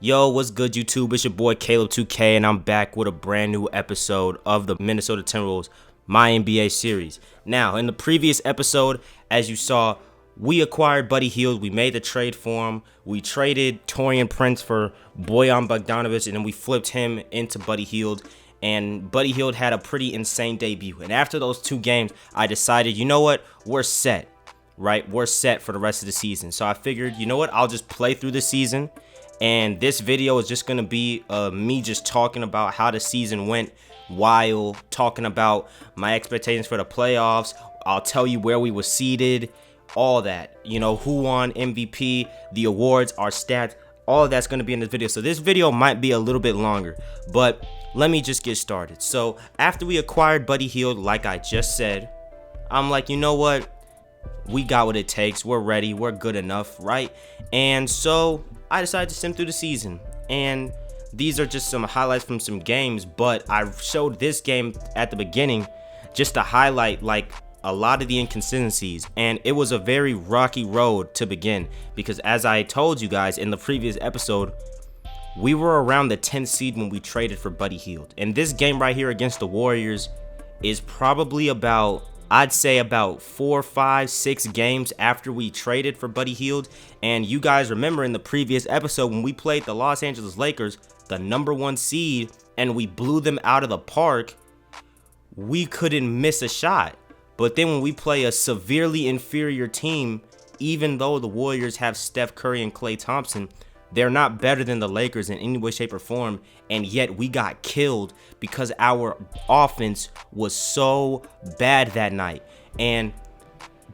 Yo, what's good, YouTube? It's your boy Caleb2K, and I'm back with a brand new episode of the Minnesota Timberwolves MyNBA series. Now, in the previous episode, as you saw, we acquired Buddy Hield. We made the trade for him. We traded Taurean Prince for Bojan Bogdanovic, and then we flipped him into Buddy Hield. And Buddy Hield had a pretty insane debut. And after those two games, I decided, you know what? We're set, right? We're set for the rest of the season. So I figured, you know what? I'll just play through the season. And this video is just going to be me just talking about how the season went while talking about my expectations for the playoffs. I'll tell you where we were seeded, all that. You know, who won MVP, the awards, our stats, all of that's going to be in this video. So this video might be a little bit longer, but let me just get started. So after we acquired Buddy Hield, like I just said, I'm like, you know what? We got what it takes. We're ready. We're good enough, right? And so I decided to sim through the season, and these are just some highlights from some games, but I showed this game at the beginning just to highlight like a lot of the inconsistencies, and it was a very rocky road to begin because, as I told you guys in the previous episode, we were around the 10th seed when we traded for Buddy Hield, and this game right here against the Warriors is probably about, I'd say, about 4, 5, 6 games after we traded for Buddy Hield. And you guys remember in the previous episode when we played the Los Angeles Lakers, the #1 seed, and we blew them out of the park, we couldn't miss a shot. But then when we play a severely inferior team, even though the Warriors have Steph Curry and Klay Thompson, they're not better than the Lakers in any way, shape, or form, and yet we got killed because our offense was so bad that night. And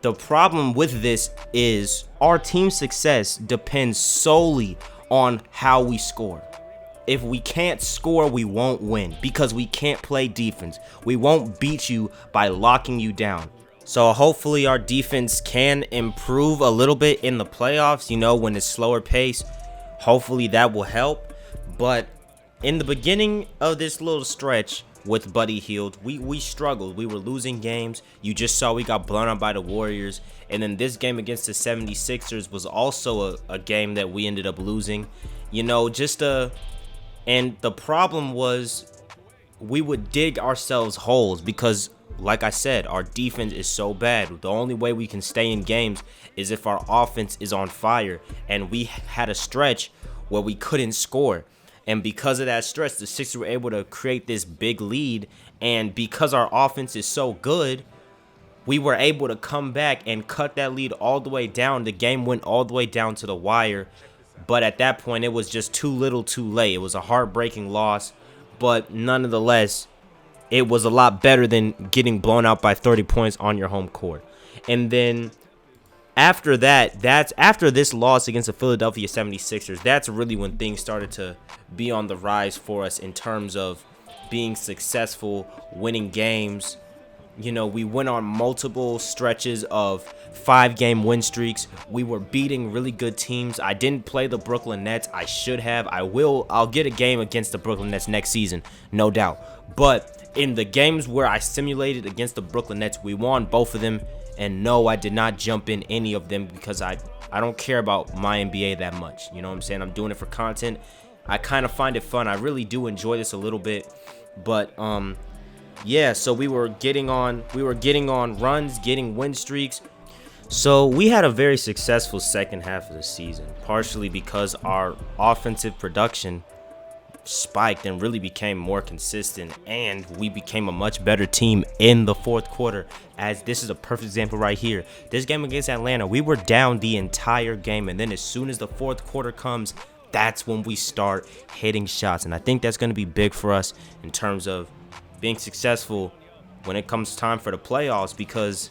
the problem with this is our team's success depends solely on how we score. If we can't score, we won't win because we can't play defense. We won't beat you by locking you down. So hopefully our defense can improve a little bit in the playoffs, you know, when it's slower pace. Hopefully that will help. But in the beginning of this little stretch with Buddy Hield, we struggled. We were losing games. You just saw we got blown out by the Warriors. And then this game against the 76ers was also a game that we ended up losing. You know, and the problem was we would dig ourselves holes because, like I said, our defense is so bad. The only way we can stay in games is if our offense is on fire, and we had a stretch where we couldn't score. And because of that stretch, the Sixers were able to create this big lead, and because our offense is so good, we were able to come back and cut that lead all the way down. The game went all the way down to the wire, but at that point, it was just too little too late. It was a heartbreaking loss, but nonetheless, it was a lot better than getting blown out by 30 points on your home court. And then after that, after this loss against the Philadelphia 76ers, that's really when things started to be on the rise for us in terms of being successful, winning games. You know, we went on multiple stretches of 5-game win streaks. We were beating really good teams. I didn't play the Brooklyn Nets. I should have. I'll get a game against the Brooklyn Nets next season, no doubt. But in the games where I simulated against the Brooklyn Nets, we won both of them. And no, I did not jump in any of them because I don't care about my NBA that much. You know what I'm saying? I'm doing it for content. I kind of find it fun. I really do enjoy this a little bit. But yeah, so we were getting on runs, getting win streaks. So we had a very successful second half of the season, partially because our offensive production spiked and really became more consistent, and we became a much better team in the fourth quarter, as this is a perfect example right here. This game against Atlanta, we were down the entire game, and then as soon as the fourth quarter comes, that's when we start hitting shots. And I think that's going to be big for us in terms of being successful when it comes time for the playoffs, because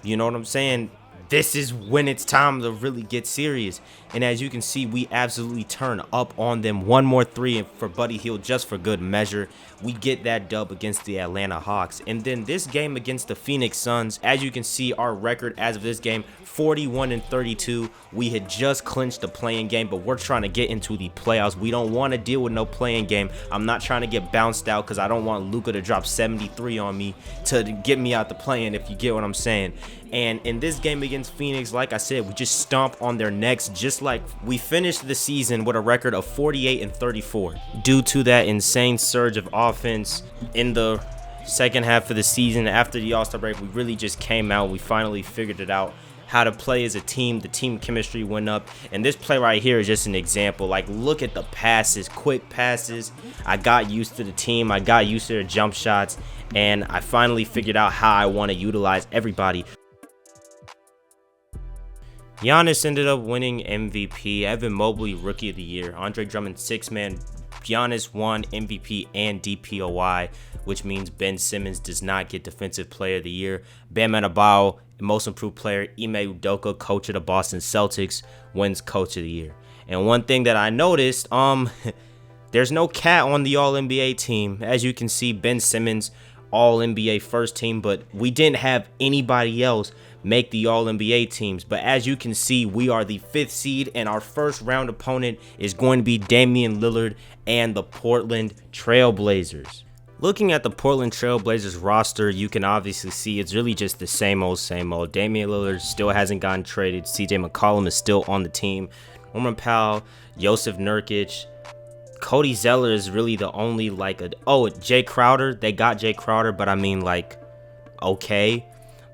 you know what I'm saying, this is when it's time to really get serious. And as you can see, we absolutely turn up on them. One more three for Buddy Hield just for good measure. We get that dub against the Atlanta Hawks. And then this game against the Phoenix Suns, as you can see, our record as of this game, 41-32. We had just clinched the play-in game, but we're trying to get into the playoffs. We don't want to deal with no play-in game. I'm not trying to get bounced out because I don't want Luka to drop 73 on me to get me out the play-in, if you get what I'm saying. And in this game against Phoenix, like I said, we just stomp on their necks, just like we finished the season with a record of 48-34. Due to that insane surge of offense in the second half of the season after the All-Star break, we really just came out. We finally figured it out, how to play as a team. The team chemistry went up, and this play right here is just an example. Like, look at the passes, quick passes. I got used to the team, I got used to their jump shots, and I finally figured out how I want to utilize everybody. Giannis ended up winning MVP, Evan Mobley Rookie of the Year, Andre Drummond Sixth Man. Giannis won MVP and DPOY, which means Ben Simmons does not get Defensive Player of the Year. Bam Adebayo, Most Improved Player. Ime Udoka, Coach of the Boston Celtics, wins Coach of the Year. And one thing that I noticed, there's no cat on the All-NBA team. As you can see, Ben Simmons, All-NBA first team, but we didn't have anybody else make the All-NBA teams. But as you can see, we are the 5th seed, and our first round opponent is going to be Damian Lillard and the Portland Trail Blazers. Looking at the Portland Trail Blazers roster, you can obviously see it's really just the same old, same old. Damian Lillard still hasn't gotten traded. CJ McCollum is still on the team. Norman Powell, Joseph Nurkic, Cody Zeller is really the only Jay Crowder. They got Jay Crowder, but I mean, okay.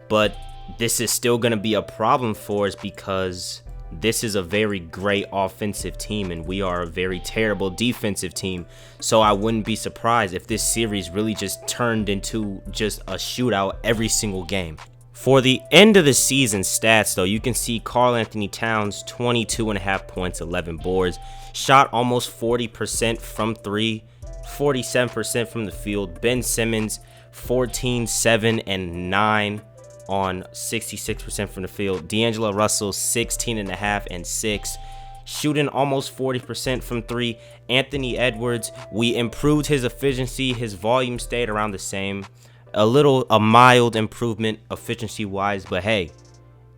But this is still going to be a problem for us because this is a very great offensive team and we are a very terrible defensive team. So I wouldn't be surprised if this series really just turned into just a shootout every single game. For the end of the season stats, though, you can see Karl Anthony Towns, 22.5 points, 11 boards, shot almost 40% from 3, 47% from the field. Ben Simmons, 14, 7, and 9 on 66% from the field. D'Angelo Russell, 16.5 and 6, shooting almost 40% from 3. Anthony Edwards, we improved his efficiency. His volume stayed around the same. A mild improvement efficiency wise, but hey,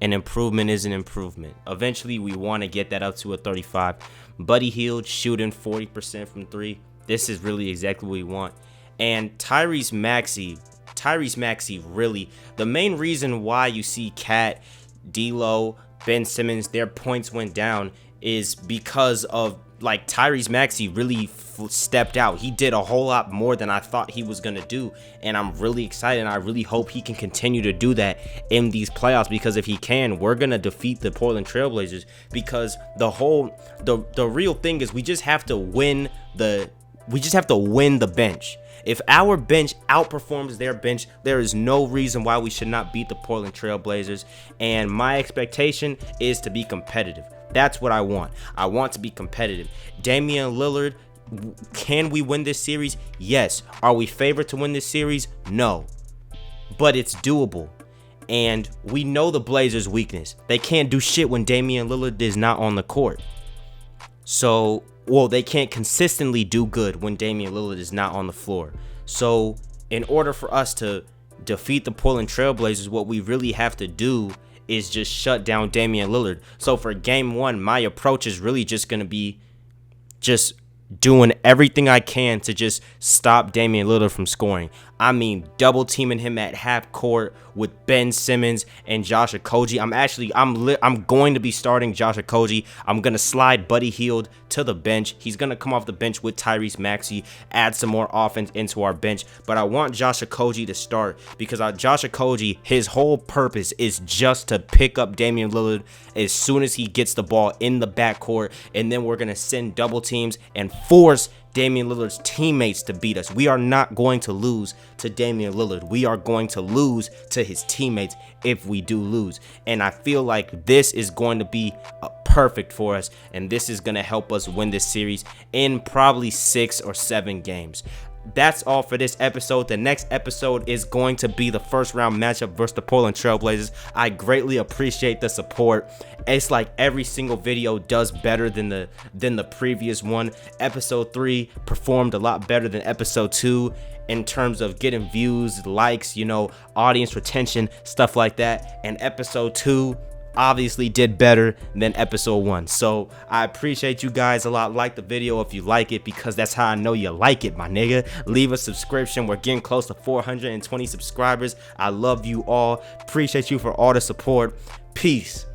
an improvement is an improvement. Eventually we want to get that up to a 35. Buddy Hield shooting 40% from 3. This is really exactly what we want. And Tyrese Maxey, really, the main reason why you see Cat, D'Lo, Ben Simmons, their points went down is because of Tyrese Maxey really stepped out. He did a whole lot more than I thought he was going to do, and I'm really excited, and I really hope he can continue to do that in these playoffs, because if he can, we're going to defeat the Portland Trail Blazers, because the real thing is we just have to win the bench. If our bench outperforms their bench, there is no reason why we should not beat the Portland Trail Blazers, and my expectation is to be competitive. That's what I want. I want to be competitive. Damian Lillard, can we win this series? Yes. Are we favored to win this series? No. But it's doable. And we know the Blazers' weakness. They can't do shit when Damian Lillard is not on the court. They can't consistently do good when Damian Lillard is not on the floor. So in order for us to defeat the Portland Trail Blazers, what we really have to do is just shut down Damian Lillard. So for game 1, my approach is really just going to be just doing everything I can to just stop Damian Lillard from scoring. I mean, double teaming him at half court with Ben Simmons and Josh Okogie. I'm going to be starting Josh Okogie. I'm going to slide Buddy Hield to the bench. He's going to come off the bench with Tyrese Maxey, add some more offense into our bench. But I want Josh Okogie to start because Josh Okogie, his whole purpose is just to pick up Damian Lillard as soon as he gets the ball in the backcourt. And then we're going to send double teams and force Damian Lillard's teammates to beat us. We are not going to lose to Damian Lillard. We are going to lose to his teammates if we do lose. And I feel like this is going to be perfect for us, and this is going to help us win this series in probably 6 or 7 games. That's all for this episode. The next episode is going to be the first round matchup versus the Portland Trail Blazers. I greatly appreciate the support. It's like every single video does better than the previous one. Episode 3 performed a lot better than episode 2 in terms of getting views, likes, audience retention, stuff like that. And episode 2 obviously did better than episode 1. So I appreciate you guys a lot. Like the video if you like it, because that's how I know you like it, my nigga. Leave a subscription. We're getting close to 420 subscribers. I love you all. Appreciate you for all the support. Peace.